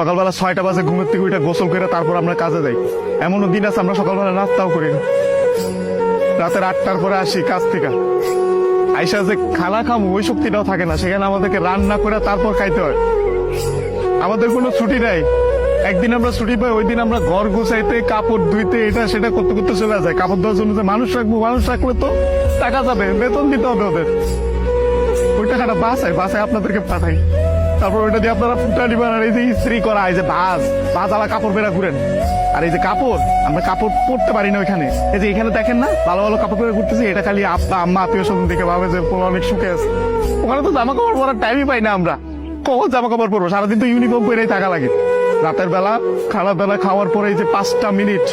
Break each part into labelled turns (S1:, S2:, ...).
S1: সকালবেলা 6টা বাজে ঘুমের থেকে উঠে গোসল করে তারপর আমরা কাজে যাই। এমনও দিন আছে আমরা সকালবেলা নাস্তাও করি না। রাতের 8টার পরে আসি কাজ থেকে, আইসা যে খানা খামো ওই শক্তিটাও থাকে না, সেখানে আমাদেরকে রান্না করে তারপর খাইতে হয়। আমাদের কোনো ছুটি নাই। একদিন আমরা ছুটি পাই, ওই দিন আমরা ঘর গুছাইতে, কাপড় ধুইতে, এটা সেটা করতে করতে চলে যায়। কাপড় ধোয়ার জন্য যে মানুষ রাখবো, মানুষ রাখলে তো টাকা যাবে, বেতন দিতে হবে ওদের। ওই টাকাটা বাসায় আপনাদেরকে পাঠাই, তারপর ওইটা দিয়ে আপনারা ফুটানি বানান। এই যে ইস্ত্রি করা, এই যে ভাজ আলা কাপড় বেড়া ঘুরেন। আর এই যে কাপড়, আমরা কাপড় পরতে পারি না ওইখানে। এই যে এখানে দেখেন না ভালো ভালো কাপড় পরে ঘুরতেছি, এটা খালি আব্বা আম্মা আত্মীয় স্বজন দেখে ভাবে যে পোলা অনেক সুখে আছে। ওখানে তো জামা কাপড় পরার টাইমই পাই না আমরা। কখন জামা কাপড় পরবো? সারাদিন তো ইউনিফর্ম পরেই থাকা লাগে। রাতের বেলা বেলা খাওয়ার পরে এই যে 5টা মিনিট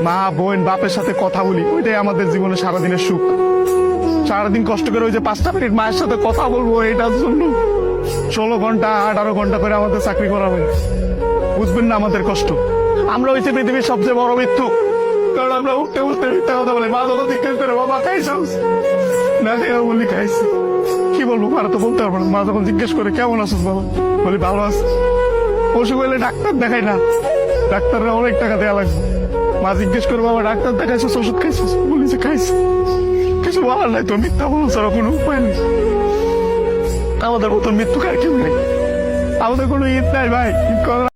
S1: মা বোন বাপের সাথে কথা বলি, ওইটাই আমাদের জীবনে সারাদিনের সুখ। সারাদিন কষ্ট করে ওই যে 5টা মিনিট মায়ের সাথে কথা বলবো, এটার জন্য 16 ঘন্টা 18 ঘন্টা করে আমাদের চাকরি করা হয়। বুঝবেন না আমাদের কষ্ট। আমরা হয়েছে পৃথিবীর সবচেয়ে বড় মৃত্যু, কারণ আমরা উঠতে উঠতে মিথ্যা কথা বলি। মা যখন জিজ্ঞেস করে বাবা খাইছস না, বলি খাইছি। কি বলবো, মারা তো বলতে পারবো না। মা যখন জিজ্ঞেস করে কেমন আছিস বাবা, বলি ভালো আছি। অসুখ হইলে ডাক্তার দেখাই না, ডাক্তাররা অনেক টাকা দেওয়া লাগবে। মা জিজ্ঞেস করে বাবা ডাক্তার দেখাইছিস, ওষুধ খাইছিস, বলি যে খাইছি। কিছু বলার নাই তো, মিথ্যা বলো ছাড়া কোনো উপায় নেই। আমাদের মতন মৃত্যু কার কেউ নেই। আমাদের কোনো ঈদ নাই ভাই, ঈদ করার